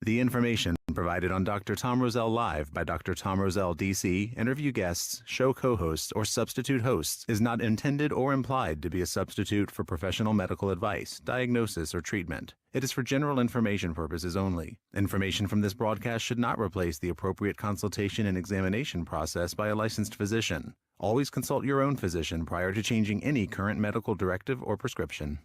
The information provided on Dr. Tom Roselle Live by Dr. Tom Roselle, DC, interview guests, show co-hosts, or substitute hosts is not intended or implied to be a substitute for professional medical advice, diagnosis, or treatment. It is for general information purposes only. Information from this broadcast should not replace the appropriate consultation and examination process by a licensed physician. Always consult your own physician prior to changing any current medical directive or prescription.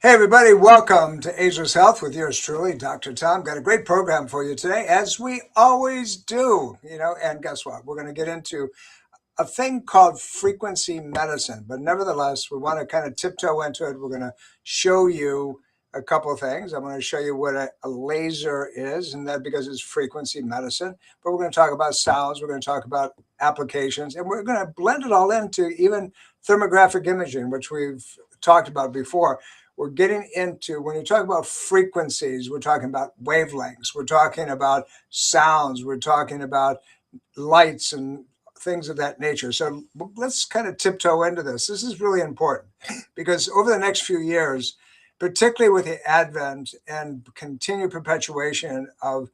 Hey everybody, welcome to Ageless Health with yours truly, Dr. Tom. Got a great program for you today, as we always do, and guess what? We're going to get into a thing called frequency medicine, but nevertheless, we want to kind of tiptoe into it. We're going to show you a couple of things. I'm going to show you what a laser is, and that because it's frequency medicine, but we're going to talk about sounds, we're going to talk about applications, and we're going to blend it all into even thermographic imaging, which we've talked about before. We're getting into, when you talk about frequencies, we're talking about wavelengths, we're talking about sounds, we're talking about lights and things of that nature. So let's kind of tiptoe into this. This is really important because over the next few years, particularly with the advent and continued perpetuation of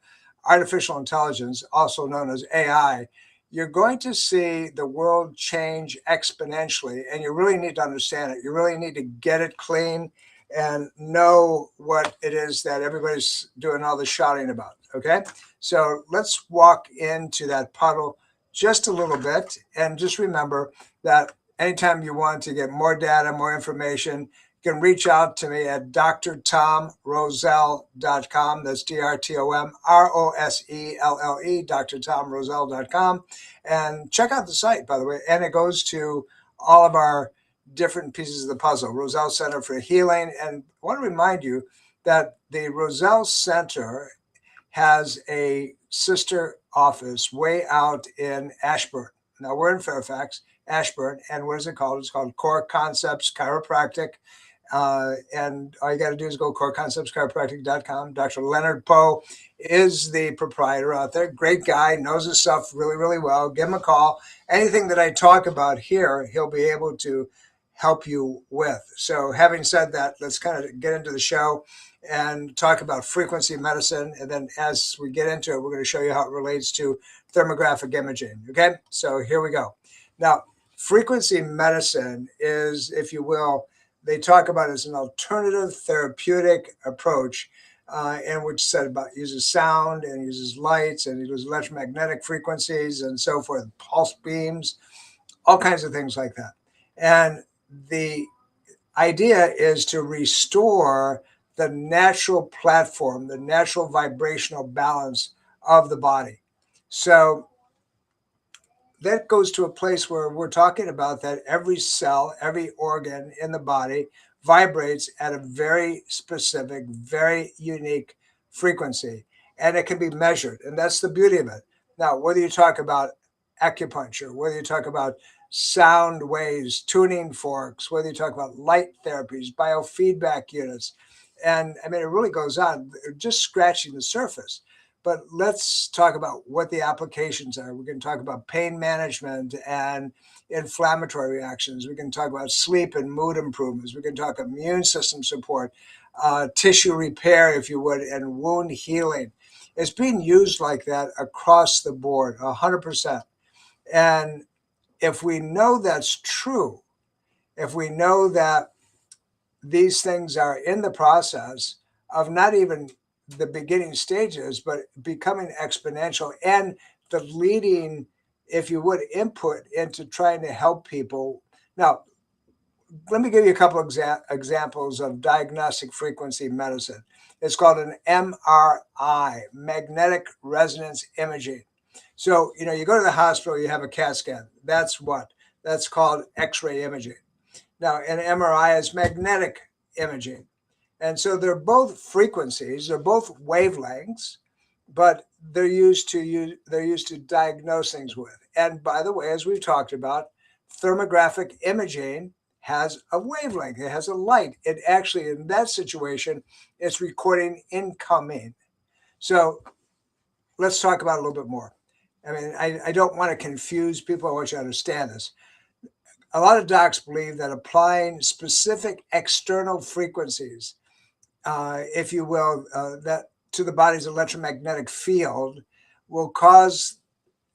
artificial intelligence, also known as AI, you're going to see the world change exponentially, and you really need to understand it. You really need to get it clean and know what it is that everybody's doing all the shouting about, okay? So let's walk into that puddle just a little bit, and just remember that anytime you want to get more data, more information, you can reach out to me at drtomroselle.com. That's DrTomRoselle, drtomroselle.com. And check out the site, by the way, and it goes to all of our different pieces of the puzzle. Roselle Center for Healing. And I want to remind you that the Roselle Center has a sister office way out in Ashburn. Now we're in Fairfax, Ashburn, and what is it called? It's called Core Concepts Chiropractic. And all you got to do is go coreconceptschiropractic.com. Dr. Leonard Poe is the proprietor out there. Great guy, knows his stuff really, really well. Give him a call. Anything that I talk about here, he'll be able to help you with. So having said that, let's kind of get into the show and talk about frequency medicine. And then as we get into it, we're going to show you how it relates to thermographic imaging. Okay, so here we go. Now, frequency medicine is, if you will, they talk about it as an alternative therapeutic approach, in which said about uses sound and uses lights and uses electromagnetic frequencies and so forth, pulse beams, all kinds of things like that. And the idea is to restore the natural platform, the natural vibrational balance of the body. So that goes to a place where we're talking about that every cell, every organ in the body vibrates at a very specific, very unique frequency, and it can be measured. And that's the beauty of it. Now, whether you talk about acupuncture, whether you talk about sound waves, tuning forks, whether you talk about light therapies, biofeedback units, and I mean, it really goes on, just scratching the surface. But let's talk about what the applications are. We can talk about pain management and inflammatory reactions. We can talk about sleep and mood improvements. We can talk immune system support, tissue repair, if you would, and wound healing. It's being used like that across the board, 100%. And if we know that's true, if we know that these things are in the process of not even the beginning stages, but becoming exponential and the leading, if you would, input into trying to help people. Now, let me give you a couple of examples of diagnostic frequency medicine. It's called an MRI, magnetic resonance imaging. So, you go to the hospital, you have a CAT scan. That's what? That's called X-ray imaging. Now, an MRI is magnetic imaging. And so they're both frequencies, they're both wavelengths, but they're used to diagnose things with. And by the way, as we've talked about, thermographic imaging has a wavelength, it has a light. It actually, in that situation, it's recording incoming. So let's talk about it a little bit more. I mean, I don't want to confuse people. I want you to understand this. A lot of docs believe that applying specific external frequencies if you will, that to the body's electromagnetic field will cause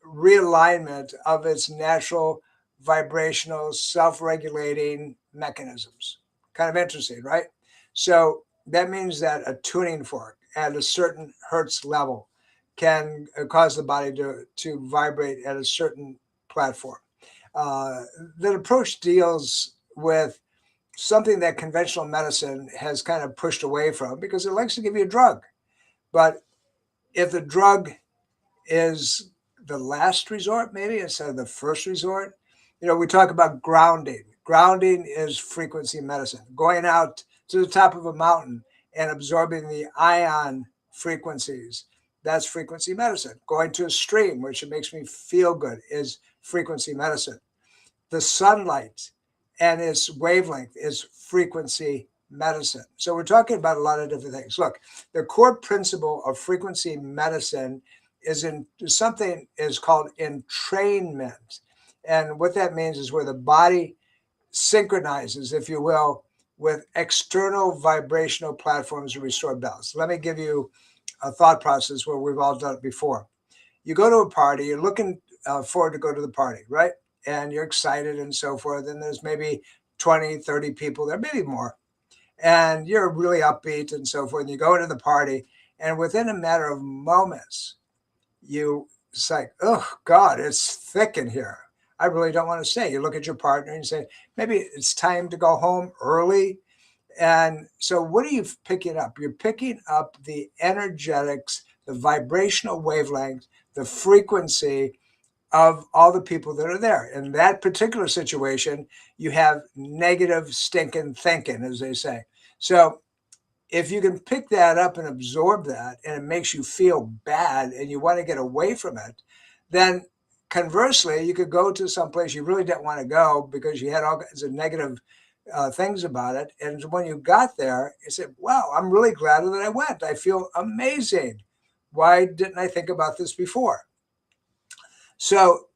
realignment of its natural vibrational self-regulating mechanisms. Kind of interesting, right? So that means that a tuning fork at a certain hertz level can cause the body to vibrate at a certain platform. Uh, that approach deals with something that conventional medicine has kind of pushed away from because it likes to give you a drug. But if the drug is the last resort, maybe instead of the first resort, we talk about grounding. Grounding is frequency medicine, going out to the top of a mountain and absorbing the ion frequencies. That's frequency medicine. Going to a stream, which makes me feel good, is frequency medicine. The sunlight and its wavelength is frequency medicine. So we're talking about a lot of different things. Look, the core principle of frequency medicine is something is called entrainment. And what that means is where the body synchronizes, if you will, with external vibrational platforms to restore balance. Let me give you a thought process where we've all done it before. You go to a party, you're looking forward to go to the party, right? And you're excited and so forth. And there's maybe 20, 30 people there, maybe more. And you're really upbeat and so forth. And you go into the party, and within a matter of moments, it's like, oh God, it's thick in here. I really don't want to stay. You look at your partner and you say, maybe it's time to go home early. And so what are you picking up? You're picking up the energetics, the vibrational wavelength, the frequency of all the people that are there. In that particular situation, you have negative stinking thinking, as they say. So if you can pick that up and absorb that, and it makes you feel bad and you want to get away from it, then conversely, you could go to some place you really didn't want to go because you had all kinds of negative things about it. And when you got there, you said, wow, I'm really glad that I went. I feel amazing. Why didn't I think about this before? So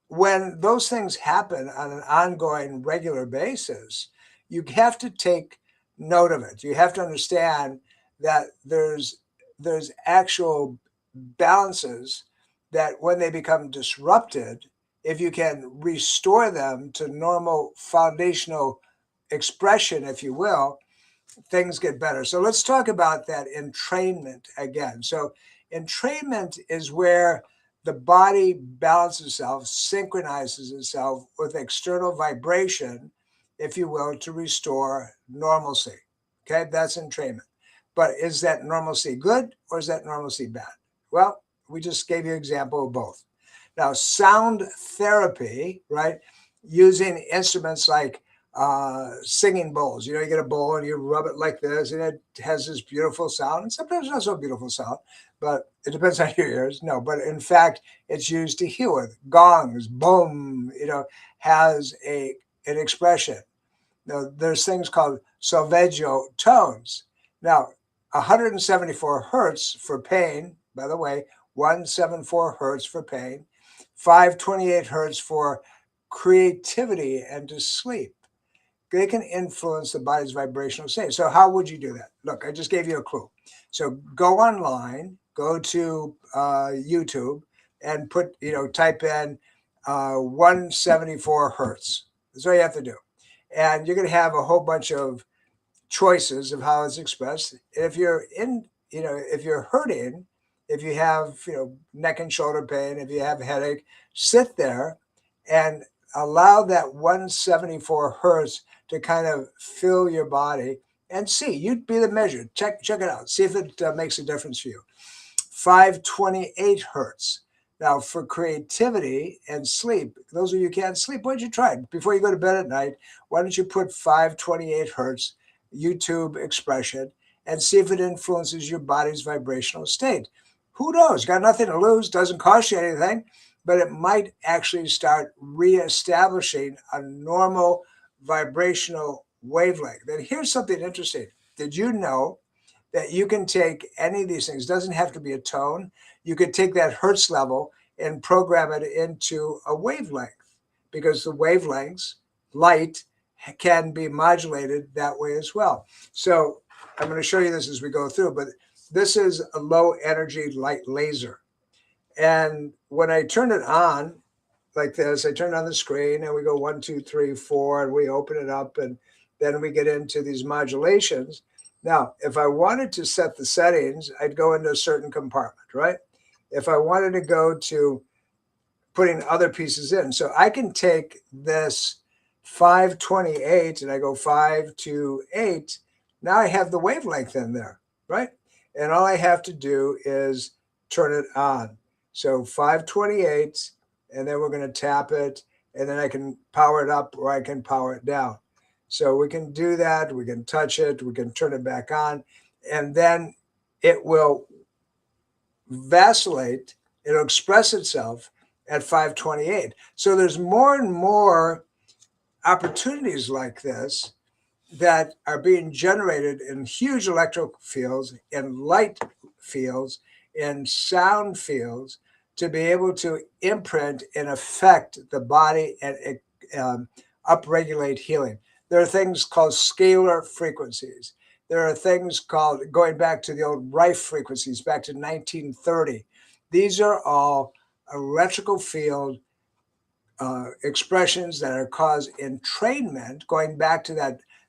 when those things happen on an ongoing, regular basis, you have to take note of it. You have to understand that there's actual balances that when they become disrupted, if you can restore them to normal foundational expression, if you will, things get better. So let's talk about that entrainment again. So entrainment is where the body balances itself, synchronizes itself with external vibration, if you will, to restore normalcy. Okay, that's entrainment. But is that normalcy good or is that normalcy bad? Well, we just gave you an example of both. Now, sound therapy, right, using instruments like singing bowls. You get a bowl and you rub it like this, and it has this beautiful sound. And sometimes not so beautiful sound, but it depends on your ears. No, but in fact, it's used to heal with gongs, boom. Has an expression. Now, there's things called solfeggio tones. Now, 174 hertz for pain. By the way, 174 hertz for pain, 528 hertz for creativity and to sleep. They can influence the body's vibrational state. So how would you do that? Look, I just gave you a clue. So go online, go to YouTube, and type in 174 hertz. That's all you have to do. And you're going to have a whole bunch of choices of how it's expressed. If you're if you're hurting, if you have, neck and shoulder pain, if you have a headache, sit there and allow that 174 hertz to kind of fill your body and see. You'd be the measure. Check it out. See if it makes a difference for you. 528 hertz. Now, for creativity and sleep, those of you who can't sleep, why don't you try it? Before you go to bed at night, why don't you put 528 hertz YouTube expression and see if it influences your body's vibrational state. Who knows? Got nothing to lose. Doesn't cost you anything, but it might actually start reestablishing a normal vibrational wavelength. And here's something interesting. Did you know that you can take any of these things? It doesn't have to be a tone. You could take that hertz level and program it into a wavelength, because the wavelengths, light, can be modulated that way as well. So I'm going to show you this as we go through, but this is a low energy light laser. And when I turn it on like this, I turn on the screen and we go 1, 2, 3, 4, and we open it up, and then we get into these modulations. Now, if I wanted to set the settings, I'd go into a certain compartment, right? If I wanted to go to putting other pieces in, so I can take this 528 and I go 5 to 8. Now I have the wavelength in there, right? And all I have to do is turn it on. So 528, and then we're going to tap it, and then I can power it up or I can power it down. So we can do that. We can touch it. We can turn it back on, and then it will vacillate. It'll express itself at 528. So there's more and more opportunities like this that are being generated in huge electrical fields, in light fields, in sound fields, to be able to imprint and affect the body and upregulate healing. There are things called scalar frequencies. There are things called, going back to the old Rife frequencies, back to 1930. These are all electrical field expressions that are caused entrainment, going back to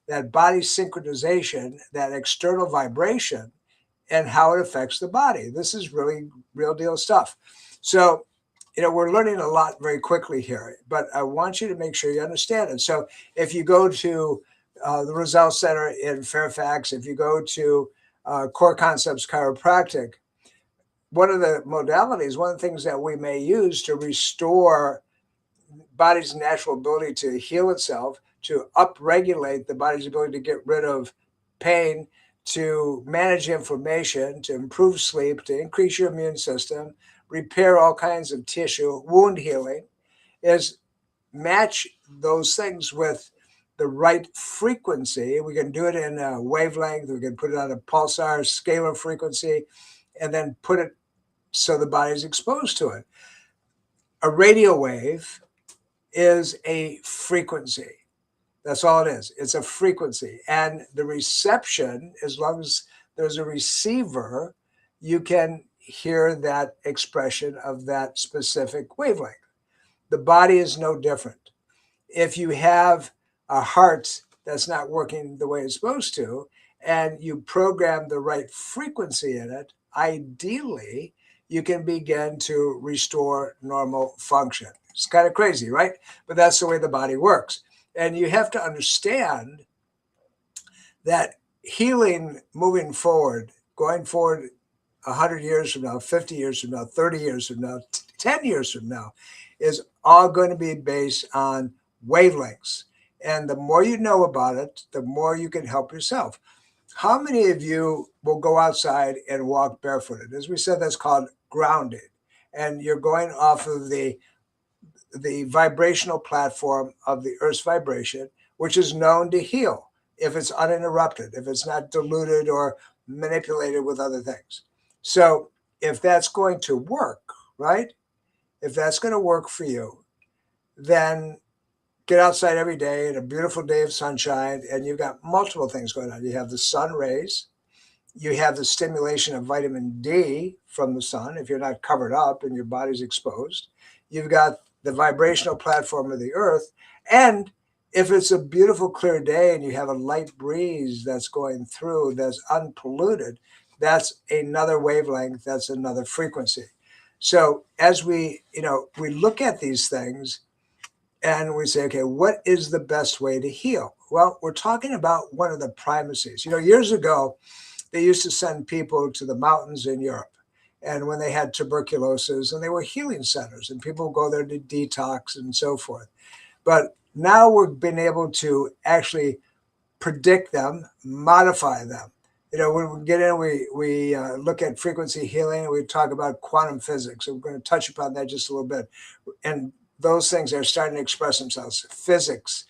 that body synchronization, that external vibration, and how it affects the body. This is really real deal stuff. So, we're learning a lot very quickly here, but I want you to make sure you understand it. So if you go to the Roselle Center in Fairfax, if you go to Core Concepts Chiropractic, one of the modalities, one of the things that we may use to restore body's natural ability to heal itself, to upregulate the body's ability to get rid of pain, to manage inflammation, to improve sleep, to increase your immune system, repair all kinds of tissue, wound healing, is match those things with the right frequency. We can do it in a wavelength. We can put it on a pulsar scalar frequency, and then put it so the body's exposed to it. A radio wave is a frequency. That's all it is. It's a frequency. And the reception, as long as there's a receiver, you can hear that expression of that specific wavelength. The body is no different. If you have a heart that's not working the way it's supposed to, and you program the right frequency in it, ideally, you can begin to restore normal function. It's kind of crazy, right? But that's the way the body works. And you have to understand that healing moving forward, going forward 100 years from now, 50 years from now, 30 years from now, 10 years from now, is all going to be based on wavelengths. And the more you know about it, the more you can help yourself. How many of you will go outside and walk barefooted? As we said, that's called grounded. And you're going off of the vibrational platform of the Earth's vibration, which is known to heal if it's uninterrupted, if it's not diluted or manipulated with other things. So if that's going to work, right? If that's going to work for you, then get outside every day in a beautiful day of sunshine, and you've got multiple things going on. You have the sun rays, you have the stimulation of vitamin D from the sun if you're not covered up and your body's exposed. You've got the vibrational platform of the earth. And if it's a beautiful, clear day and you have a light breeze that's going through that's unpolluted, that's another wavelength, that's another frequency. So as we look at these things and we say, okay, what is the best way to heal? Well, we're talking about one of the primacies. Years ago, they used to send people to the mountains in Europe. And when they had tuberculosis, and they were healing centers, and people would go there to detox and so forth. But now we've been able to actually predict them, modify them. When we get in, we look at frequency healing, and we talk about quantum physics. So we're going to touch upon that just a little bit. And those things are starting to express themselves. Physics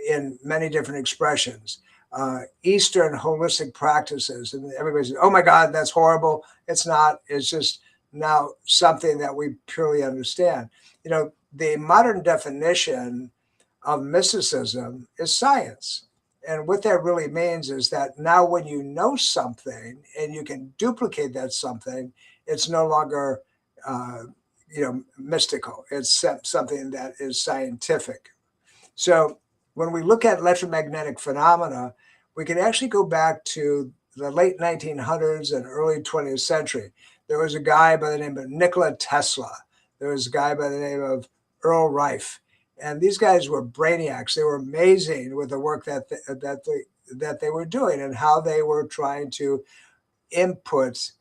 in many different expressions. Eastern holistic practices, and everybody says, oh my God, that's horrible. It's not. It's just now something that we purely understand. The modern definition of mysticism is science. And what that really means is that now when you know something and you can duplicate that something, it's no longer, uh, mystical. It's something that is scientific. So when we look at electromagnetic phenomena, we can actually go back to the late 1900s and early 20th century. There was a guy by the name of Nikola Tesla. There was a guy by the name of Earl Rife. And these guys were brainiacs. They were amazing with the work that they were doing and how they were trying to input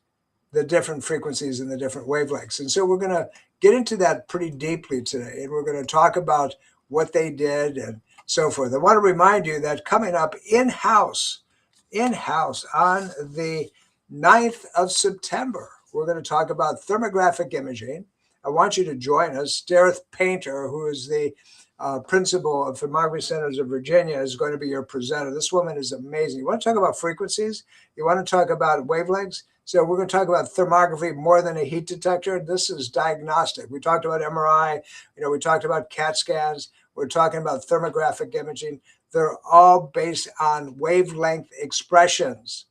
the different frequencies and the different wavelengths. And so we're going to get into that pretty deeply today. And we're going to talk about what they did and so forth. I want to remind you that coming up in-house on the 9th of September, we're going to talk about thermographic imaging. I want you to join us. Dareth Painter, who is the principal of Thermography Centers of Virginia, is going to be your presenter. This woman is amazing. You want to talk about frequencies? You want to talk about wavelengths? So we're going to talk about thermography more than a heat detector. This is diagnostic. We talked about MRI. We talked about CAT scans. We're talking about thermographic imaging. They're all based on wavelength expressions.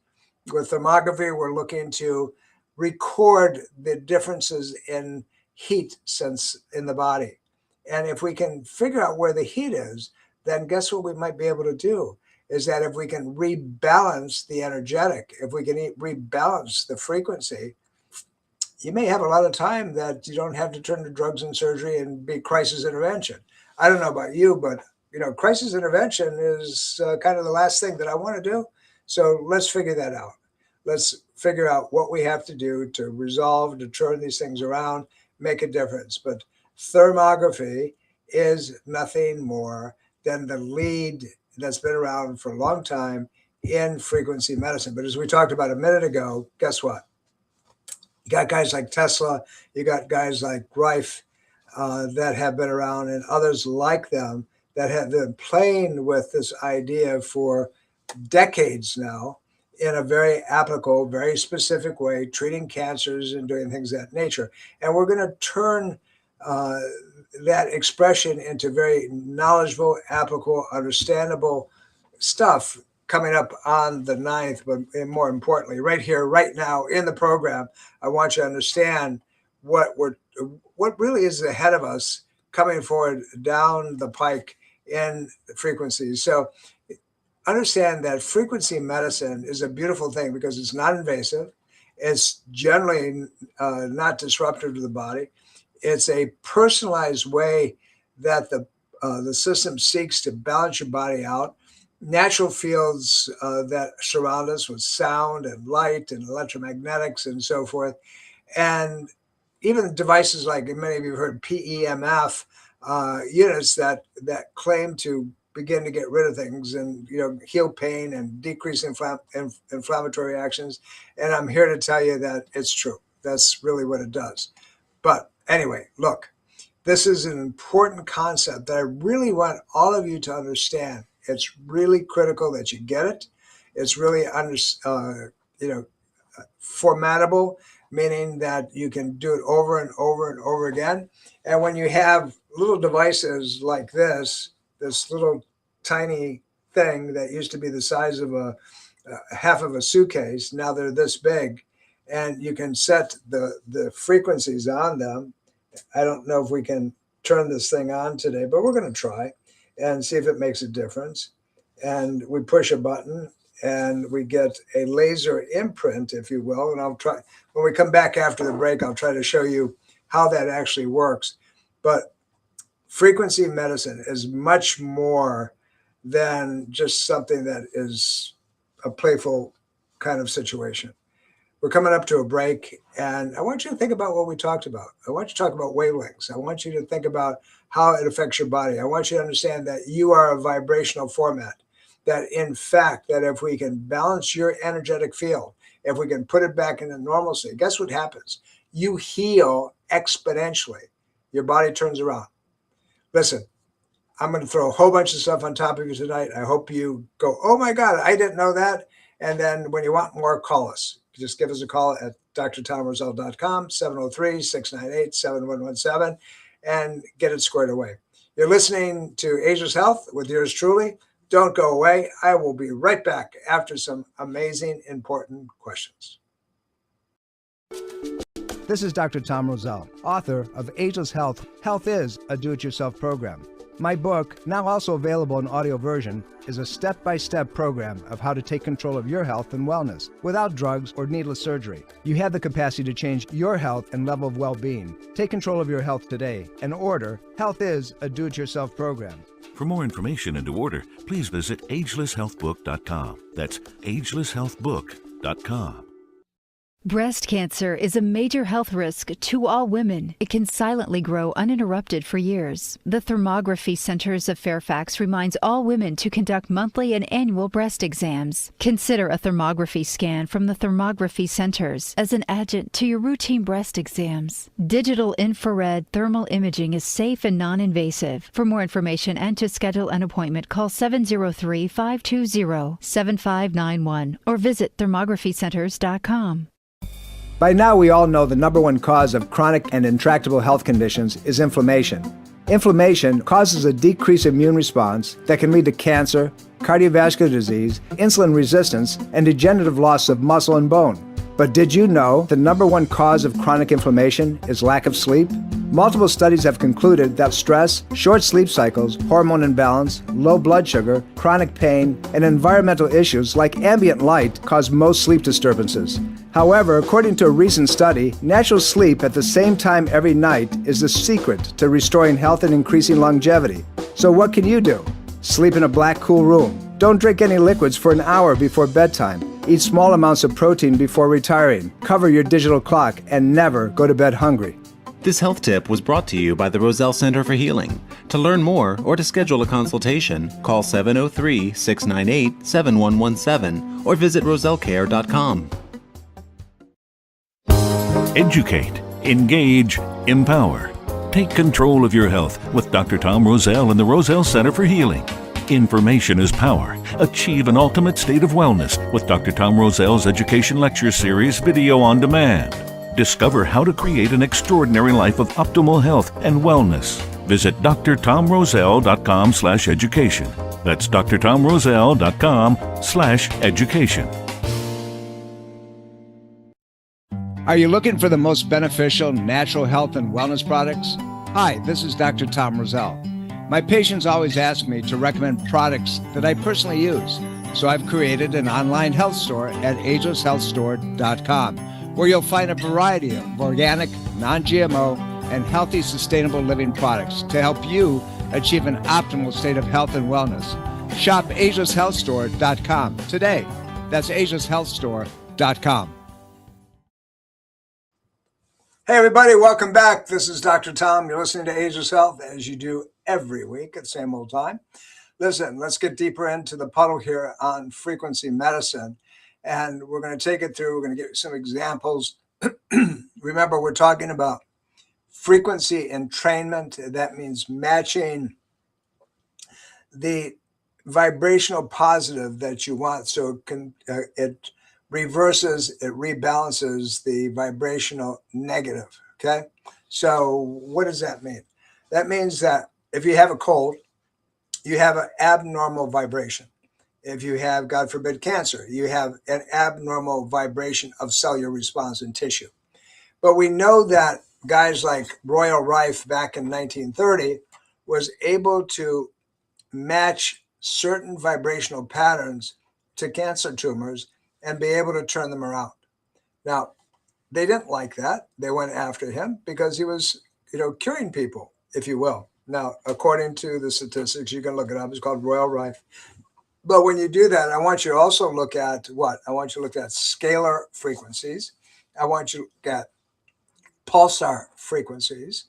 With thermography, we're looking to record the differences in heat sense in the body. And if we can figure out where the heat is, then guess what we might be able to do? Is that if we can rebalance the energetic, if we can rebalance the frequency, you may have a lot of time that you don't have to turn to drugs and surgery and be crisis intervention. I don't know about you, but crisis intervention is kind of the last thing that I want to do. So let's figure that out. Let's figure out what we have to do to resolve, to turn these things around, make a difference. But thermography is nothing more than the lead that's been around for a long time in frequency medicine. But as we talked about a minute ago, guess what? You got guys like Tesla, you got guys like Rife that have been around, and others like them that have been playing with this idea for decades now in a very applicable, very specific way, treating cancers and doing things of that nature. And we're going to turn that expression into very knowledgeable, applicable, understandable stuff coming up on the 9th, but more importantly, right here, right now in the program, I want you to understand what really is ahead of us coming forward down the pike in frequencies. So understand that frequency medicine is a beautiful thing because it's not invasive. It's generally not disruptive to the body. It's a personalized way that the system seeks to balance your body out. Natural fields that surround us with sound and light and electromagnetics and so forth. And even devices like, many of you have heard PEMF units that claim to begin to get rid of things and heal pain and decrease inflammatory reactions. And I'm here to tell you that it's true. That's really what it does. But anyway, look, this is an important concept that I really want all of you to understand. It's really critical that you get it. It's really formatable, meaning that you can do it over and over and over again. And when you have little devices like this little tiny thing that used to be the size of a half of a suitcase, now they're this big, and you can set the frequencies on them. I don't know if we can turn this thing on today, but we're going to try and see if it makes a difference. And we push a button and we get a laser imprint, if you will. And I'll try, when we come back after the break, I'll try to show you how that actually works. But frequency medicine is much more than just something that is a playful kind of situation. We're coming up to a break, and I want you to think about what we talked about. I want you to talk about wavelengths. I want you to think about how it affects your body. I want you to understand that you are a vibrational format, that in fact, that if we can balance your energetic field, if we can put it back into normalcy, guess what happens? You heal exponentially. Your body turns around. Listen, I'm going to throw a whole bunch of stuff on top of you tonight. I hope you go, oh my God, I didn't know that. And then when you want more, call us. Just give us a call at drtomroselle.com, 703-698-7117, and get it squared away. You're listening to Ageless Health with yours truly, Don't go away. I will be right back after some amazing, important questions. This is Dr. Tom Roselle, author of Ageless Health. Health is a do-it-yourself program. My book, now also available in audio version, is a step-by-step program of how to take control of your health and wellness without drugs or needless surgery. You have the capacity to change your health and level of well-being. Take control of your health today and order Health is a do-it-yourself program. For more information and to order, please visit agelesshealthbook.com. That's agelesshealthbook.com. Breast cancer is a major health risk to all women. It can silently grow uninterrupted for years. The Thermography Centers of Fairfax reminds all women to conduct monthly and annual breast exams. Consider a thermography scan from the Thermography Centers as an adjunct to your routine breast exams. Digital infrared thermal imaging is safe and non-invasive. For more information and to schedule an appointment, call 703-520-7591 or visit thermographycenters.com. By now, we all know the number one cause of chronic and intractable health conditions is inflammation. Inflammation causes a decreased immune response that can lead to cancer, cardiovascular disease, insulin resistance, and degenerative loss of muscle and bone. But did you know the number one cause of chronic inflammation is lack of sleep? Multiple studies have concluded that stress, short sleep cycles, hormone imbalance, low blood sugar, chronic pain, and environmental issues like ambient light cause most sleep disturbances. However, according to a recent study, natural sleep at the same time every night is the secret to restoring health and increasing longevity. So what can you do? Sleep in a black, cool room. Don't drink any liquids for an hour before bedtime. Eat small amounts of protein before retiring. Cover your digital clock and never go to bed hungry. This health tip was brought to you by the Roselle Center for Healing. To learn more or to schedule a consultation, call 703-698-7117 or visit rosellecare.com. Educate, engage, empower. Take control of your health with Dr. Tom Roselle and the Roselle Center for Healing. Information is power. Achieve an ultimate state of wellness with Dr. Tom Roselle's Education Lecture Series video on demand. Discover how to create an extraordinary life of optimal health and wellness. Visit drtomroselle.com/education. That's drtomroselle.com/education. Are you looking for the most beneficial natural health and wellness products? Hi, this is Dr. Tom Roselle. My patients always ask me to recommend products that I personally use, so I've created an online health store at agelesshealthstore.com, where you'll find a variety of organic, non-GMO, and healthy, sustainable living products to help you achieve an optimal state of health and wellness. Shop agelesshealthstore.com today. That's agelesshealthstore.com. Hey, everybody, welcome back. This is Dr. Tom. You're listening to Ageless Health, as you do every week at the same old time. Listen, let's get deeper into the puddle here on frequency medicine. And we're going to take it through. We're going to give you some examples. Remember, we're talking about frequency entrainment. That means matching the vibrational positive that you want. So it reverses, it rebalances the vibrational negative. Okay. So what does that mean? That means that if you have a cold, you have an abnormal vibration. If you have, God forbid, cancer, you have an abnormal vibration of cellular response in tissue. But we know that guys like Royal Rife back in 1930 was able to match certain vibrational patterns to cancer tumors and be able to turn them around. Now, they didn't like that. They went after him because he was, curing people, if you will. Now, according to the statistics, you can look it up. It's called Royal Rife. But when you do that, I want you to also look at what? I want you to look at scalar frequencies. I want you to look at pulsar frequencies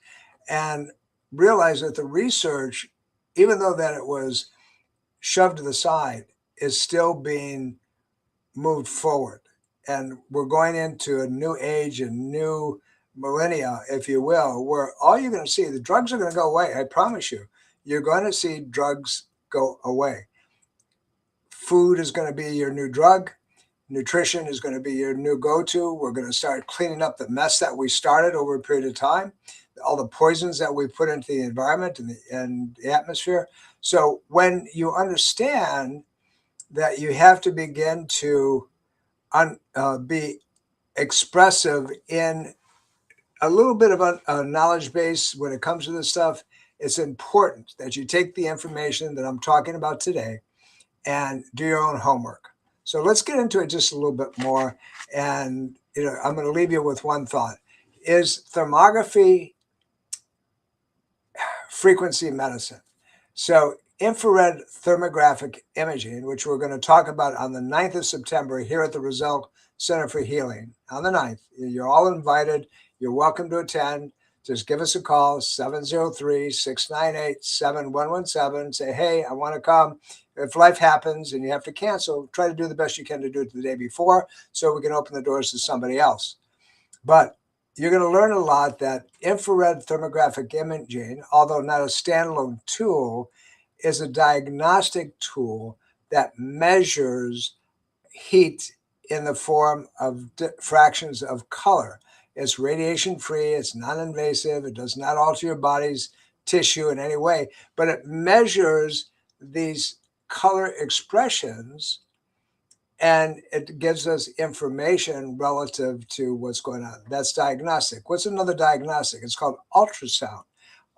and realize that the research, even though that it was shoved to the side, is still being moved forward. And we're going into a new age, a new millennia, if you will, where all you're going to see, the drugs are going to go away. I promise you, you're going to see drugs go away. Food is going to be your new drug. Nutrition is going to be your new go-to. We're going to start cleaning up the mess that we started over a period of time. all the poisons that we put into the environment and the atmosphere. So when you understand that you have to begin to be expressive in a little bit of a knowledge base when it comes to this stuff, it's important that you take the information that I'm talking about today and do your own homework. So let's get into it just a little bit more. And I'm going to leave you with one thought. Is thermography frequency medicine? So infrared thermographic imaging, which we're going to talk about on the 9th of September here at the Roselle Center for Healing on the 9th. You're all invited. You're welcome to attend. Just give us a call, 703-698-7117. Say, hey, I want to come. If life happens and you have to cancel, try to do the best you can to do it the day before so we can open the doors to somebody else. But you're going to learn a lot that infrared thermographic imaging, although not a standalone tool, is a diagnostic tool that measures heat in the form of fractions of color. It's radiation-free, it's non-invasive, it does not alter your body's tissue in any way, but it measures these color expressions and it gives us information relative to what's going on. That's diagnostic. What's another diagnostic? It's called ultrasound.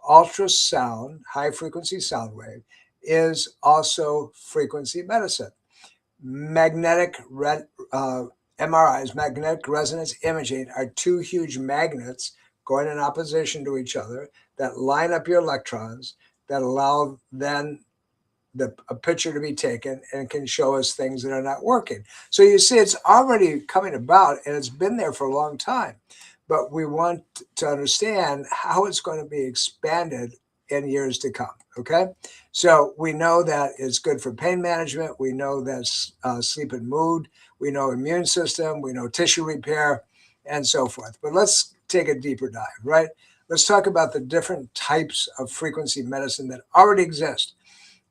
Ultrasound, high-frequency sound wave, is also frequency medicine. Magnetic MRIs, magnetic resonance imaging, are two huge magnets going in opposition to each other that line up your electrons that allow then a picture to be taken and can show us things that are not working. So you see, it's already coming about and it's been there for a long time, but we want to understand how it's going to be expanded in years to come. Okay. So we know that it's good for pain management. We know that's sleep and mood. We know immune system. We know tissue repair and so forth. But let's take a deeper dive, right? Let's talk about the different types of frequency medicine that already exist.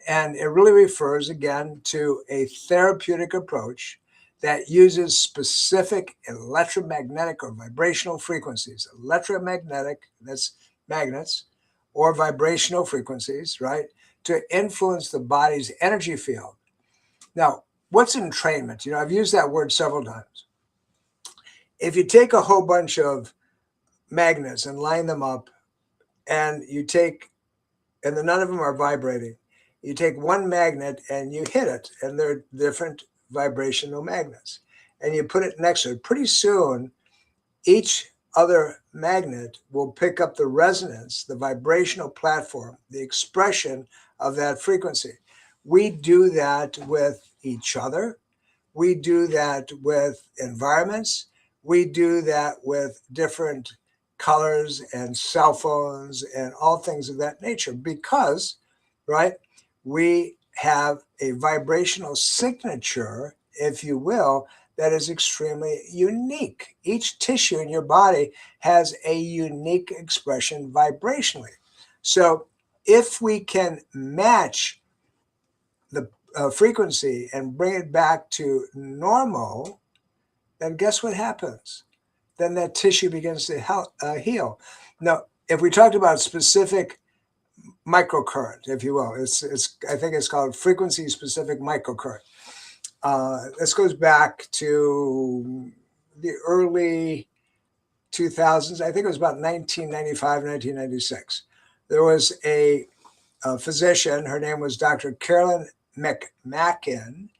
And it really refers, again, to a therapeutic approach that uses specific electromagnetic or vibrational frequencies. Electromagnetic, that's magnets, or vibrational frequencies, right, to influence the body's energy field. Now, what's entrainment? I've used that word several times. If you take a whole bunch of magnets and line them up, and none of them are vibrating, you take one magnet and you hit it, and they're different vibrational magnets, and you put it next to it. Pretty soon, each other magnet will pick up the resonance, the vibrational platform, the expression of that frequency. We do that with each other. We do that with environments. We do that with different colors and cell phones and all things of that nature because, right, we have a vibrational signature, if you will, that is extremely unique. Each tissue in your body has a unique expression vibrationally. So if we can match the frequency and bring it back to normal, then guess what happens? Then that tissue begins to heal. Now, if we talked about specific microcurrent, if you will, I think it's called frequency specific microcurrent. This goes back to the early 2000s. I think it was about 1995, 1996. There was a physician. Her name was Dr. Carolyn McMacken,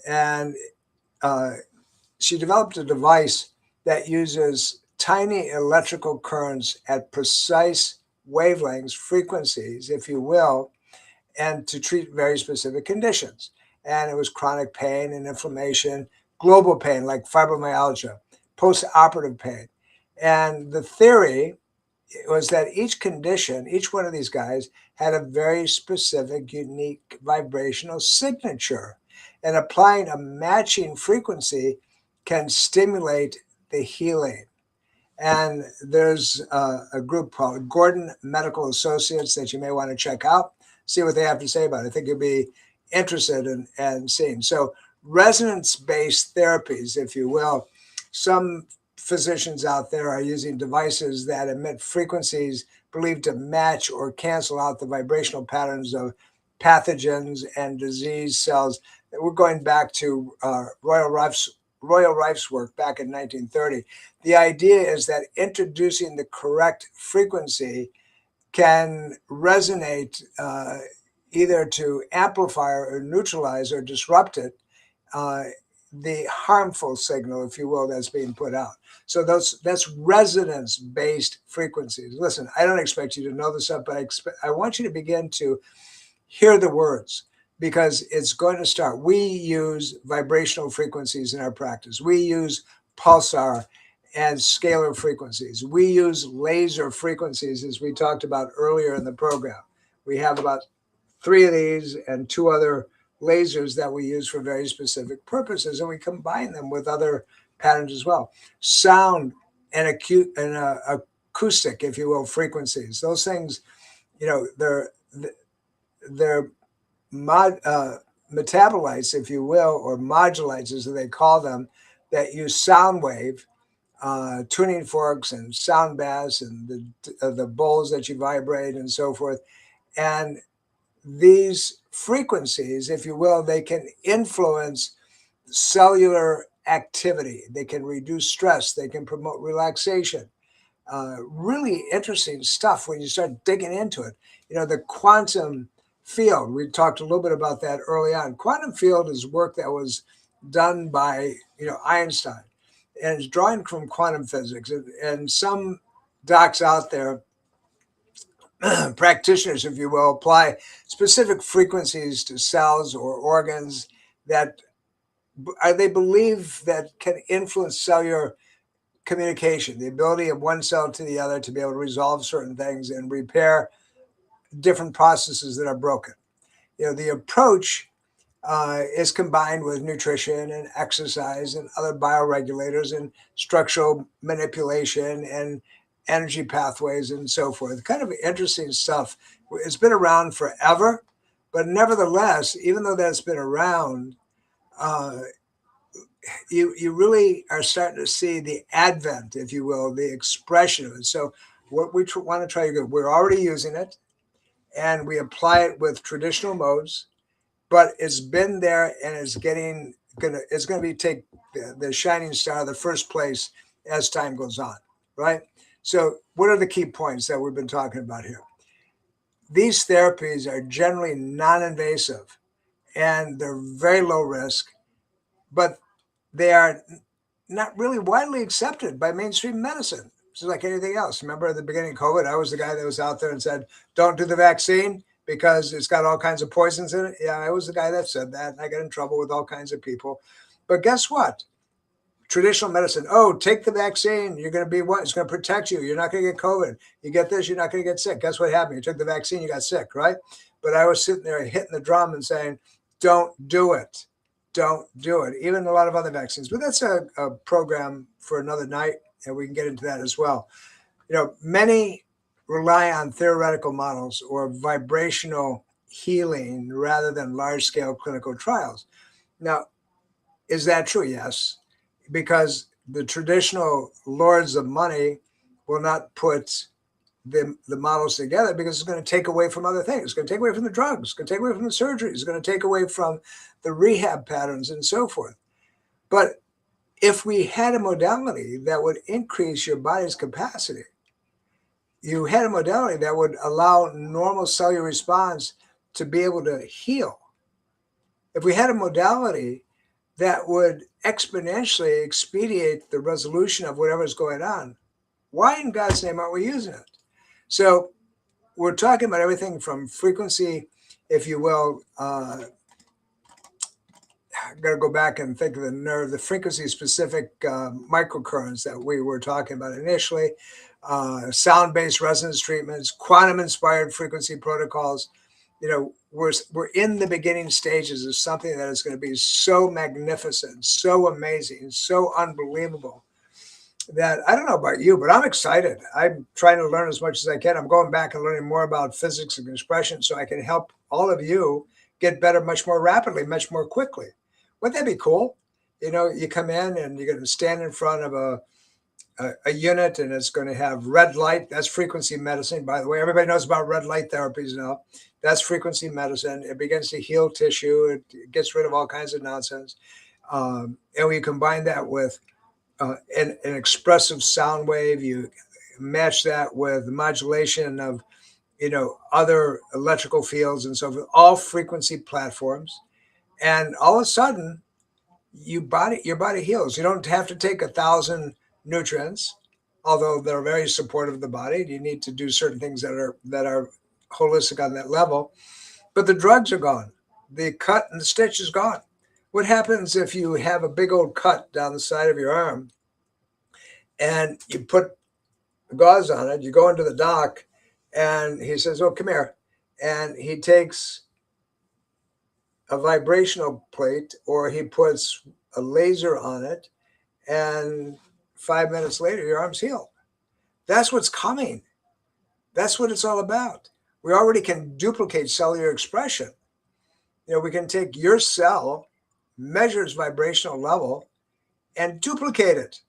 and she developed a device that uses tiny electrical currents at precise wavelengths, frequencies, if you will, and to treat very specific conditions. And it was chronic pain and inflammation, global pain like fibromyalgia, post-operative pain. And the theory was that each condition, each one of these guys had a very specific, unique vibrational signature. And applying a matching frequency can stimulate the healing. And there's a group called Gordon Medical Associates that you may want to check out, see what they have to say about it. I think you'll be interested in seeing. So resonance-based therapies, if you will, some physicians out there are using devices that emit frequencies believed to match or cancel out the vibrational patterns of pathogens and disease cells. We're going back to Royal Rife's work back in 1930. The idea is that introducing the correct frequency can resonate either to amplify or neutralize or disrupt it, the harmful signal, if you will, that's being put out. So that's resonance-based frequencies. Listen, I don't expect you to know this stuff, but I want you to begin to hear the words, because it's going to start. We use vibrational frequencies in our practice. We use pulsar and scalar frequencies. We use laser frequencies, as we talked about earlier in the program. We have about 3 of these and 2 other lasers that we use for very specific purposes, and we combine them with other patterns as well. Sound and acoustic, if you will, frequencies. Those things, they're metabolites, if you will, or modulates, as they call them, that use sound wave, tuning forks and sound bass and the bowls that you vibrate and so forth. And these frequencies, if you will, they can influence cellular activity. They can reduce stress. They can promote relaxation. Really interesting stuff when you start digging into it. The quantum field, we talked a little bit about that early on. Quantum field is work that was done by Einstein, and it's drawing from quantum physics. And some docs out there, practitioners, if you will, apply specific frequencies to cells or organs that they believe that can influence cellular communication, the ability of one cell to the other to be able to resolve certain things and repair different processes that are broken. The approach is combined with nutrition and exercise and other bioregulators and structural manipulation and energy pathways and so forth. Kind of interesting stuff. It's been around forever, but nevertheless, even though that's been around, you really are starting to see the advent, if you will, the expression of it. So what we want to try to do, we're already using it, and we apply it with traditional modes, but it's been there and it's going to take the shining star, the first place, as time goes on, right? So what are the key points that we've been talking about here? These therapies are generally non-invasive and they're very low risk, but they are not really widely accepted by mainstream medicine. It's like anything else. Remember at the beginning of COVID, I was the guy that was out there and said, don't do the vaccine because it's got all kinds of poisons in it. Yeah, I was the guy that said that. And I got in trouble with all kinds of people. But guess what? Traditional medicine, take the vaccine. You're going to be what? It's going to protect you. You're not going to get COVID. You get this, you're not going to get sick. Guess what happened? You took the vaccine, you got sick, right? But I was sitting there hitting the drum and saying, don't do it. Don't do it. Even a lot of other vaccines. But that's a program for another night, and we can get into that as well. Many rely on theoretical models or vibrational healing rather than large-scale clinical trials. Now, is that true? Yes. Because the traditional lords of money will not put the models together because it's going to take away from other things. It's going to take away from the drugs. It's going to take away from the surgery. It's going to take away from the rehab patterns and so forth. But if we had a modality that would increase your body's capacity, you had a modality that would allow normal cellular response to be able to heal. If we had a modality that would exponentially expedite the resolution of whatever's going on, why in God's name aren't we using it? So we're talking about everything from frequency, if you will. I've got to go back and think of the frequency-specific microcurrents that we were talking about initially, sound-based resonance treatments, quantum-inspired frequency protocols. We're in the beginning stages of something that is going to be so magnificent, so amazing, so unbelievable that I don't know about you, but I'm excited. I'm trying to learn as much as I can. I'm going back and learning more about physics and expression so I can help all of you get better much more rapidly, much more quickly. Wouldn't that be cool? You come in and you're going to stand in front of a unit, and it's going to have red light. That's frequency medicine, by the way. Everybody knows about red light therapies now. That's frequency medicine. It begins to heal tissue. It gets rid of all kinds of nonsense. And we combine that with an expressive sound wave. You match that with modulation of, other electrical fields and so forth, all frequency platforms. And all of a sudden, your body heals. You don't have to take 1,000 nutrients, although they're very supportive of the body. You need to do certain things that are holistic on that level. But the drugs are gone. The cut and the stitch is gone. What happens if you have a big old cut down the side of your arm and you put gauze on it? You go into the doc and he says, "Oh, come here." And he takes a vibrational plate, or he puts a laser on it, and 5 minutes later, your arm's healed. That's what's coming. That's what it's all about. We already can duplicate cellular expression. We can take your cell, measure its vibrational level, and duplicate it.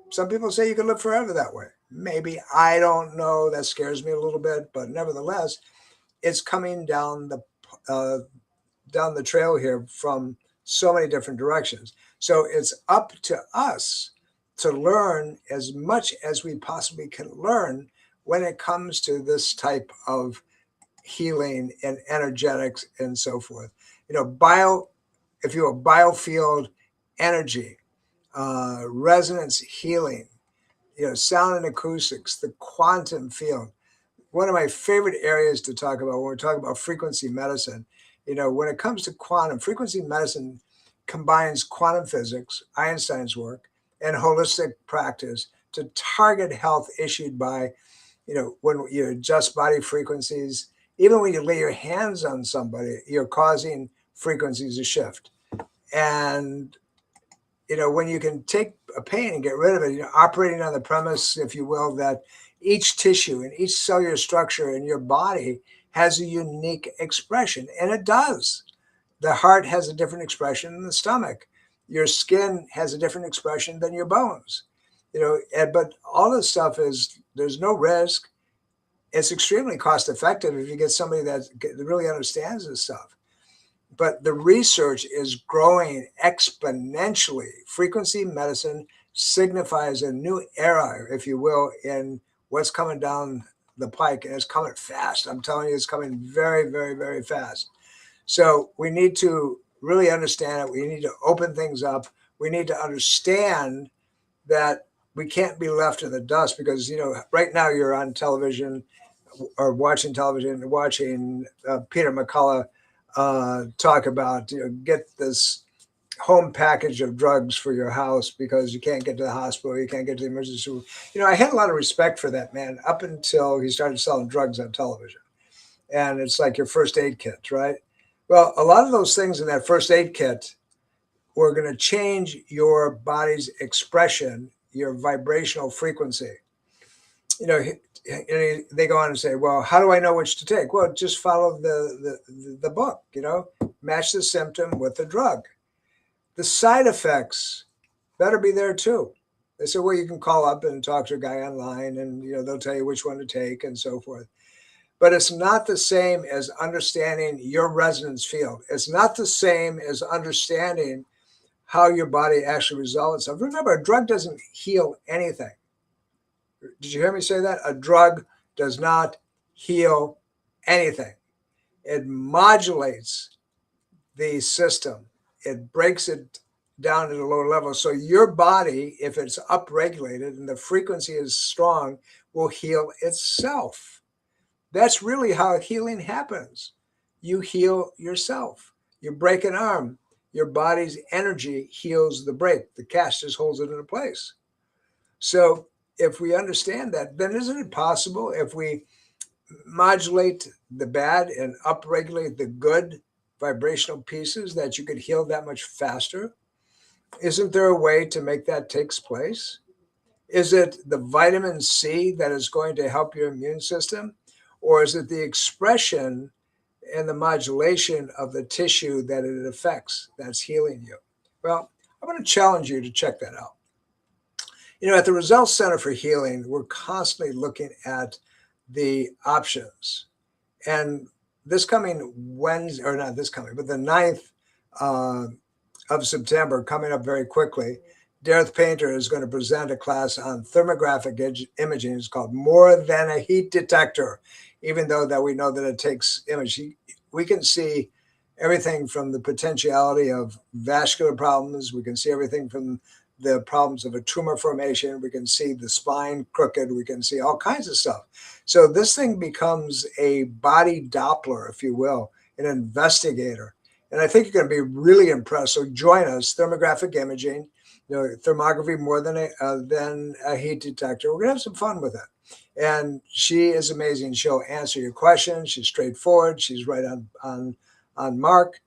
Some people say you can live forever that way. Maybe. I don't know. That scares me a little bit, but nevertheless, it's coming down the trail here from so many different directions. So it's up to us to learn as much as we possibly can learn when it comes to this type of healing and energetics and so forth. If you have biofield energy, resonance healing, sound and acoustics, the quantum field. One of my favorite areas to talk about when we're talking about frequency medicine, when it comes to quantum, frequency medicine combines quantum physics, Einstein's work, and holistic practice to target health issued by, when you adjust body frequencies. Even when you lay your hands on somebody, you're causing frequencies to shift. And, when you can take a pain and get rid of it, operating on the premise, if you will, that each tissue and each cellular structure in your body has a unique expression, and it does. The heart has a different expression than the stomach. Your skin has a different expression than your bones. But all this stuff there's no risk. It's extremely cost effective if you get somebody that really understands this stuff. But the research is growing exponentially. Frequency medicine signifies a new era, if you will, in what's coming down the pike, and it's coming fast. I'm telling you, it's coming very, very, very fast. So we need to really understand it. We need to open things up. We need to understand that we can't be left in the dust because, right now you're on television or watching television, watching Peter McCullough talk about, get this home package of drugs for your house because you can't get to the hospital, you can't get to the emergency room. I had a lot of respect for that man up until he started selling drugs on television. And it's like your first aid kit, right? Well, a lot of those things in that first aid kit were going to change your body's expression, your vibrational frequency. They go on and say, well, how do I know which to take? Well, just follow the book, match the symptom with the drug. The side effects better be there too. They say, well, you can call up and talk to a guy online and, they'll tell you which one to take and so forth. But it's not the same as understanding your resonance field. It's not the same as understanding how your body actually resolves itself. Remember, a drug doesn't heal anything. Did you hear me say that? A drug does not heal anything. It modulates the system. It breaks it down at a lower level. So your body, if it's upregulated and the frequency is strong, will heal itself. That's really how healing happens. You heal yourself. You break an arm. Your body's energy heals the break. The cast just holds it in place. So if we understand that, then isn't it possible if we modulate the bad and upregulate the good vibrational pieces that you could heal that much faster? Isn't there a way to make that take place? Is it the vitamin C that is going to help your immune system? Or is it the expression and the modulation of the tissue that it affects that's healing you? Well, I'm going to challenge you to check that out. At the Roselle Center for Healing, we're constantly looking at the options. And this coming Wednesday, or not this coming, but the 9th of September, coming up very quickly, Dareth Painter is going to present a class on thermographic imaging. It's called More Than a Heat Detector, even though that we know that it takes image. We can see everything from the potentiality of vascular problems. We can see everything from the problems of a tumor formation. We can see the spine crooked. We can see all kinds of stuff. So this thing becomes a body Doppler, if you will, an investigator. And I think you're going to be really impressed. So join us, thermographic imaging, thermography more than a heat detector. We're going to have some fun with it. And she is amazing. She'll answer your questions. She's straightforward. She's right on mark.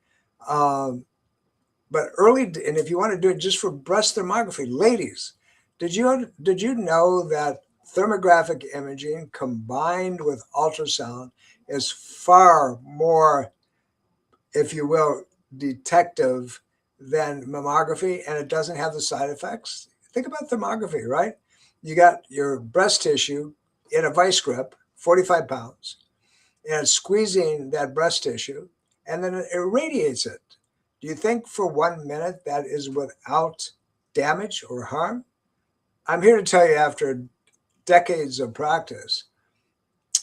But and if you want to do it just for breast thermography, ladies, did you know that thermographic imaging combined with ultrasound is far more, if you will, detective than mammography, and it doesn't have the side effects? Think about thermography, right? You got your breast tissue in a vice grip, 45 pounds, and it's squeezing that breast tissue, and then it irradiates it. Do you think for 1 minute that is without damage or harm? I'm here to tell you, after decades of practice,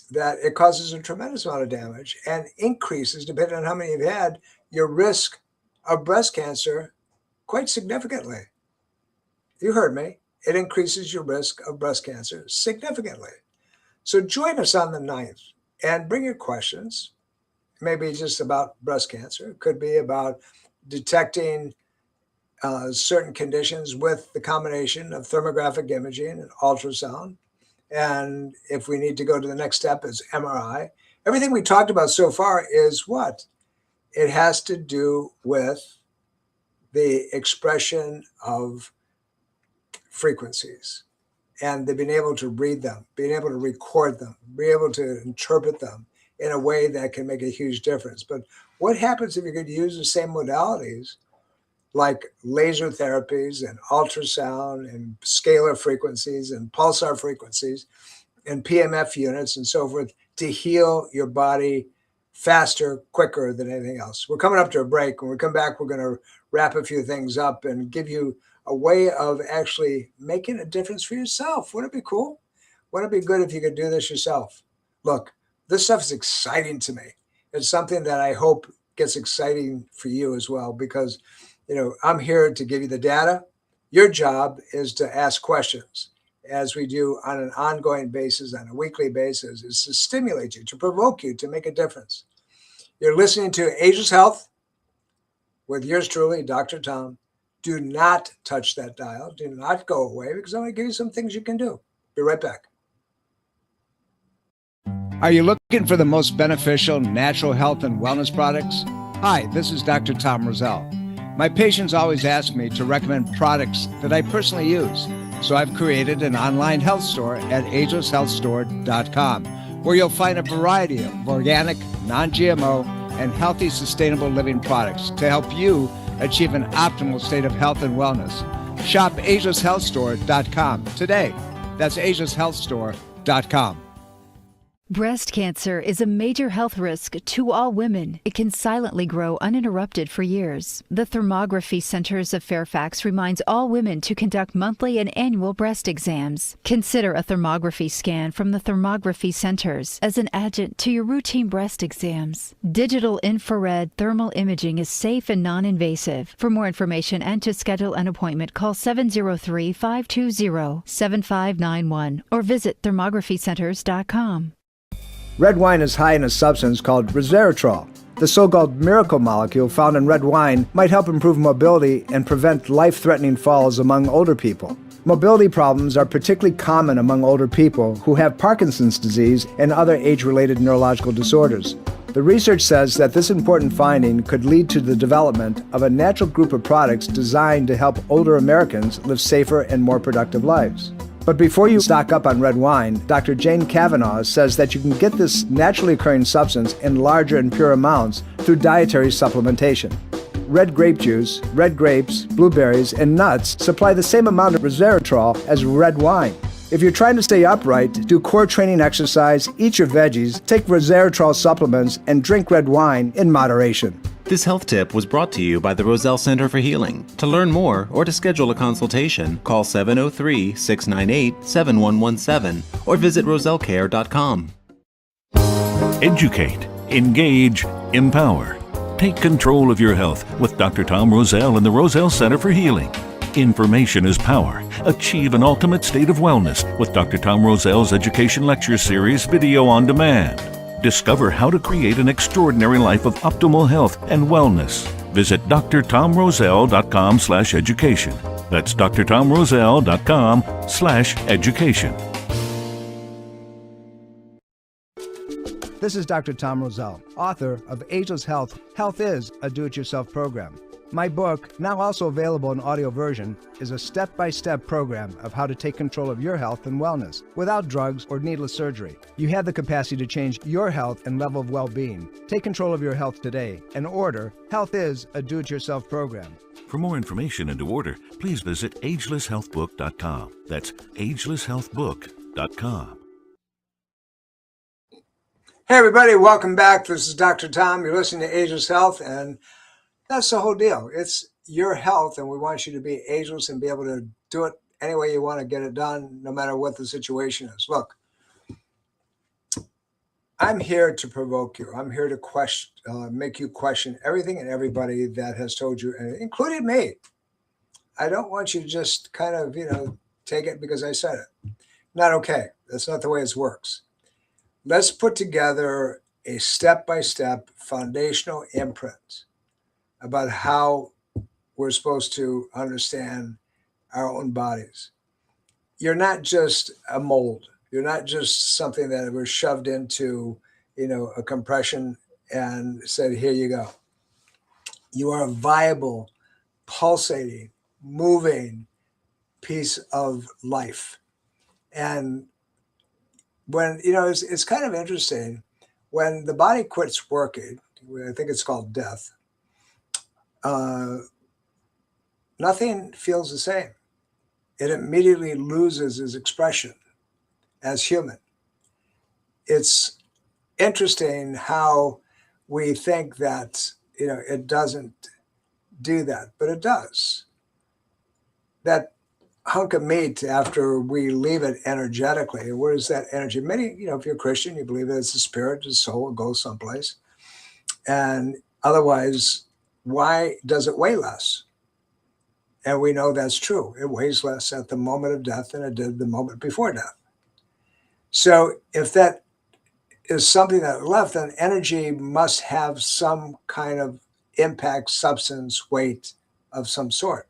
that it causes a tremendous amount of damage and increases, depending on how many you've had, your risk of breast cancer quite significantly. You heard me. It increases your risk of breast cancer significantly. So join us on the 9th and bring your questions. Maybe just about breast cancer. It could be about detecting certain conditions with the combination of thermographic imaging and ultrasound. And if we need to go to the next step, is MRI. Everything we talked about so far is what? It has to do with the expression of frequencies, and they've been able to read them, being able to record them, be able to interpret them in a way that can make a huge difference. But what happens if you could use the same modalities like laser therapies and ultrasound and scalar frequencies and pulsar frequencies and PMF units and so forth to heal your body faster, quicker than anything else? We're coming up to a break. When we come back, we're going to wrap a few things up and give you a way of actually making a difference for yourself. Wouldn't it be cool? Wouldn't it be good if you could do this yourself? Look, this stuff is exciting to me. It's something that I hope gets exciting for you as well, because I'm here to give you the data. Your job is to ask questions, as we do on an ongoing basis, on a weekly basis, is to stimulate you, to provoke you, to make a difference. You're listening to Ageless Health with yours truly, Dr. Tom. Do not touch that dial. Do not go away, because I'm going to give you some things you can do. Be right back. Are you looking for the most beneficial natural health and wellness products? Hi, this is Dr. Tom Roselle. My patients always ask me to recommend products that I personally use, so I've created an online health store at agelesshealthstore.com, where you'll find a variety of organic, non-GMO, and healthy, sustainable living products to help you achieve an optimal state of health and wellness. Shop agelesshealthstore.com today. That's agelesshealthstore.com. Breast cancer is a major health risk to all women. It can silently grow uninterrupted for years. The Thermography Centers of Fairfax reminds all women to conduct monthly and annual breast exams. Consider a thermography scan from the Thermography Centers as an adjunct to your routine breast exams. Digital infrared thermal imaging is safe and non-invasive. For more information and to schedule an appointment, call 703-520-7591 or visit thermographycenters.com. Red wine is high in a substance called resveratrol. The so-called miracle molecule found in red wine might help improve mobility and prevent life-threatening falls among older people. Mobility problems are particularly common among older people who have Parkinson's disease and other age-related neurological disorders. The research says that this important finding could lead to the development of a natural group of products designed to help older Americans live safer and more productive lives. But before you stock up on red wine, Dr. Jane Kavanaugh says that you can get this naturally occurring substance in larger and pure amounts through dietary supplementation. red grape juice, red grapes, blueberries, and nuts supply the same amount of resveratrol as red wine. If you're trying to stay upright, do core training exercise, eat your veggies, take resveratrol supplements, and drink red wine in moderation. This health tip was brought to you by the Roselle Center for Healing. To learn more or to schedule a consultation, call 703-698-7117 or visit rosellecare.com. Educate, engage, empower. Take control of your health with Dr. Tom Roselle and the Roselle Center for Healing. Information is power. Achieve an ultimate state of wellness with Dr. Tom Roselle's Education Lecture Series video on demand. Discover how to create an extraordinary life of optimal health and wellness. Visit drtomroselle.com/education. That's drtomroselle.com/education. This is Dr. Tom Roselle, author of Ageless Health. Health is a do-it-yourself program. My book, now also available in audio version, is a step-by-step program of how to take control of your health and wellness without drugs or needless surgery. You have the capacity to change your health and level of well-being. Take control of your health today and order Health is a Do-It-Yourself program. For more information and to order, please visit agelesshealthbook.com. That's agelesshealthbook.com. Hey everybody, welcome back. This is Dr. Tom. You're listening to Ageless Health, and that's the whole deal. It's your health, and we want you to be ageless and be able to do it any way you want to get it done, no matter what the situation is. Look, I'm here to provoke you. I'm here to make you question everything and everybody that has told you, including me. I don't want you to just kind of, take it because I said it. Not okay. That's not the way it works. Let's put together a step-by-step foundational imprint about how we're supposed to understand our own bodies. You're not just a mold. You're not just something that was shoved into, a compression and said, here you go. You are a viable, pulsating, moving piece of life. And when, it's kind of interesting, when the body quits working, I think it's called death, nothing feels the same. It immediately loses its expression as human. It's interesting how we think that, it doesn't do that, but it does. That hunk of meat, after we leave it energetically, where is that energy? Many, if you're a Christian, you believe that it's the spirit, the soul, it goes someplace. And otherwise, why does it weigh less? And we know that's true. It weighs less at the moment of death than it did the moment before death. So if that is something that left, then energy must have some kind of impact, substance, weight of some sort.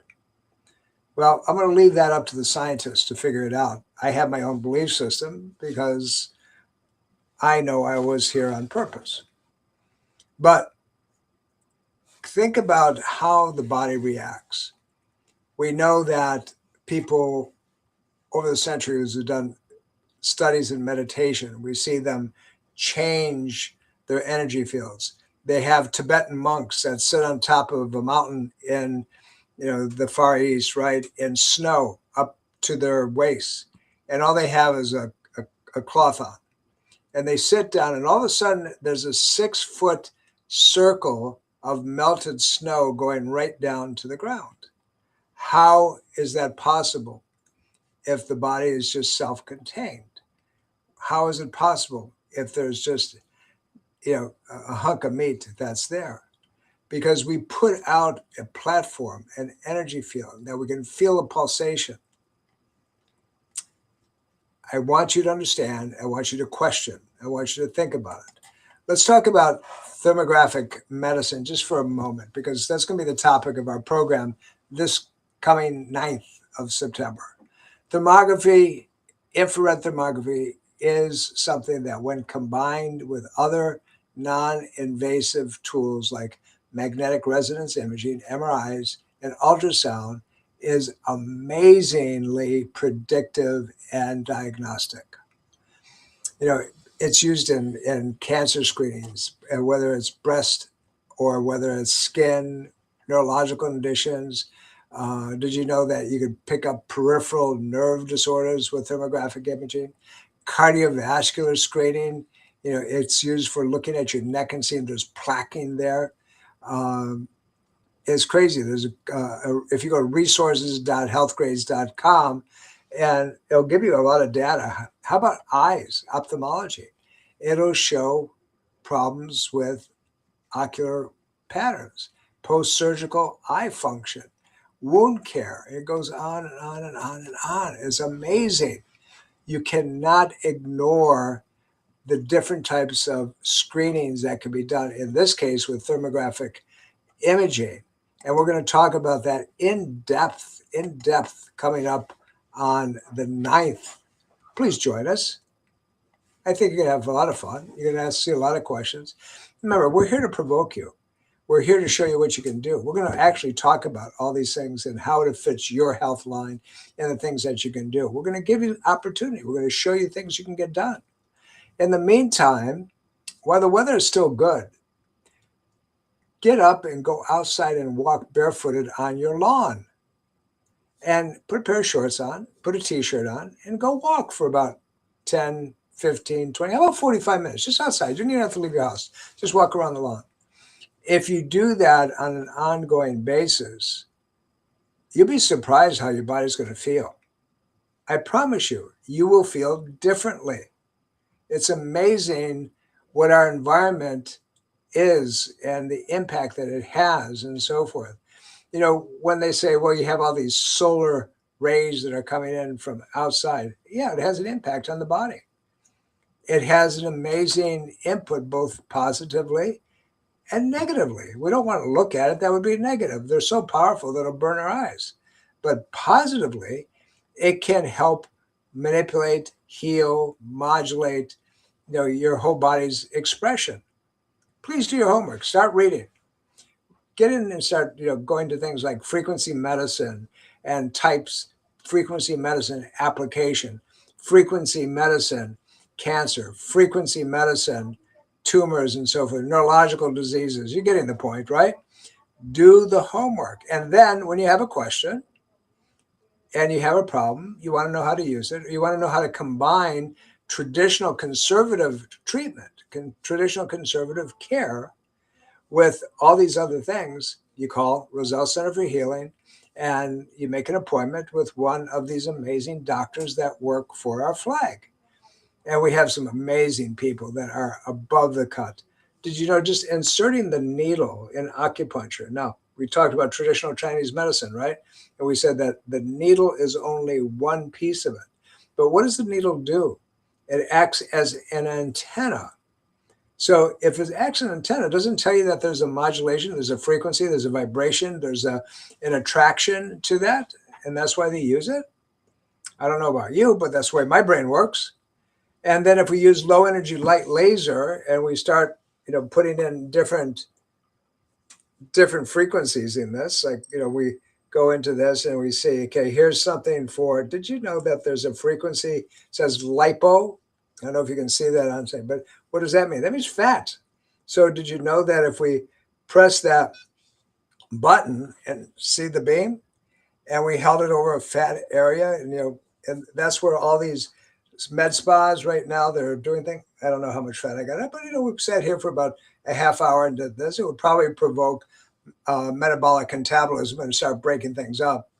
Well, I'm going to leave that up to the scientists to figure it out. I have my own belief system because I know I was here on purpose. But think about how the body reacts. We know that people over the centuries have done studies in meditation. We see them change their energy fields. They have Tibetan monks that sit on top of a mountain in the Far East, right, in snow up to their waists. And all they have is a cloth on. And they sit down, and all of a sudden there's a 6-foot circle of melted snow going right down to the ground. How is that possible if the body is just self-contained? How is it possible if there's just, a hunk of meat that's there? Because we put out a platform, an energy field that we can feel a pulsation. I want you to understand. I want you to question. I want you to think about it. Let's talk about thermographic medicine just for a moment, because that's going to be the topic of our program this coming 9th of September. Thermography, infrared thermography, is something that when combined with other non-invasive tools like magnetic resonance imaging, MRIs, and ultrasound, is amazingly predictive and diagnostic. It's used in cancer screenings, whether it's breast or whether it's skin, neurological conditions. Did you know that you could pick up peripheral nerve disorders with thermographic imaging? Cardiovascular screening, it's used for looking at your neck and seeing there's plaquing there. It's crazy. There's if you go to resources.healthgrades.com, and it'll give you a lot of data. How about eyes, ophthalmology? It'll show problems with ocular patterns, post-surgical eye function, wound care. It goes on and on and on and on. It's amazing. You cannot ignore the different types of screenings that can be done, in this case with thermographic imaging. And we're going to talk about that in depth coming up on the 9th. Please join us. I think you're going to have a lot of fun. You're going to see a lot of questions. Remember, we're here to provoke you. We're here to show you what you can do. We're going to actually talk about all these things and how it fits your health line and the things that you can do. We're going to give you opportunity. We're going to show you things you can get done. In the meantime, while the weather is still good, get up and go outside and walk barefooted on your lawn. And put a pair of shorts on, put a t-shirt on, and go walk for about 10, 15, 20, how about 45 minutes, just outside. You don't even have to leave your house. Just walk around the lawn. If you do that on an ongoing basis, you'll be surprised how your body's going to feel. I promise you, you will feel differently. It's amazing what our environment is and the impact that it has and so forth. When they say, well, you have all these solar rays that are coming in from outside, yeah, it has an impact on the body. It has an amazing input, both positively and negatively. We don't want to look at it. That would be negative. They're so powerful that it'll burn our eyes. But positively, it can help manipulate, heal, modulate, your whole body's expression. Please do your homework. Start reading. Get in and start, going to things like frequency medicine and types, frequency medicine application, frequency medicine cancer, frequency medicine tumors and so forth, neurological diseases. You're getting the point, right? Do the homework. And then when you have a question and you have a problem, you want to know how to use it, or you want to know how to combine traditional conservative treatment, traditional conservative care with all these other things, you call Roselle Center for Healing, and you make an appointment with one of these amazing doctors that work for our flag. And we have some amazing people that are above the cut. Did you know just inserting the needle in acupuncture? Now, we talked about traditional Chinese medicine, right? And we said that the needle is only one piece of it. But what does the needle do? It acts as an antenna. So if it acts as an antenna, it doesn't tell you that there's a modulation, there's a frequency, there's a vibration, there's an attraction to that, and that's why they use it. I don't know about you, but that's the way my brain works. And then if we use low energy light laser and we start, putting in different frequencies in this, like, we go into this and we say, okay, here's something for, did you know that there's a frequency, it says lipo? I don't know if you can see that on saying, but what does that mean? That means fat. So did you know that if we press that button and see the beam and we held it over a fat area, and and that's where all these med spas right now, they're doing things. I don't know how much fat I got, but we've sat here for about a half hour and did this. It would probably provoke metabolic catabolism and start breaking things up.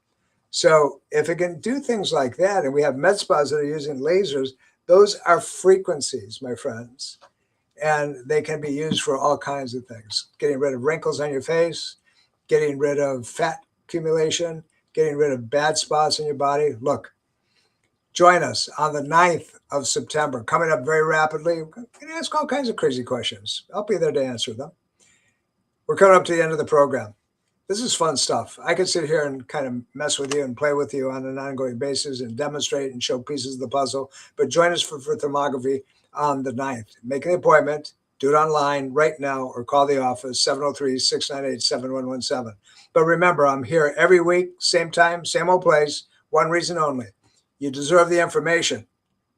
So if it can do things like that, and we have med spas that are using lasers, those are frequencies, my friends, and they can be used for all kinds of things. Getting rid of wrinkles on your face, getting rid of fat accumulation, getting rid of bad spots in your body. Look, join us on the 9th of September, coming up very rapidly. We're going to ask all kinds of crazy questions. I'll be there to answer them. We're coming up to the end of the program. This is fun stuff. I could sit here and kind of mess with you and play with you on an ongoing basis and demonstrate and show pieces of the puzzle. But join us for thermography on the 9th. Make an appointment. Do it online right now or call the office, 703-698-7117. But remember, I'm here every week, same time, same old place, one reason only. You deserve the information.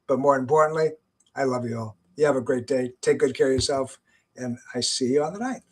But more importantly, I love you all. You have a great day. Take good care of yourself. And I see you on the 9th.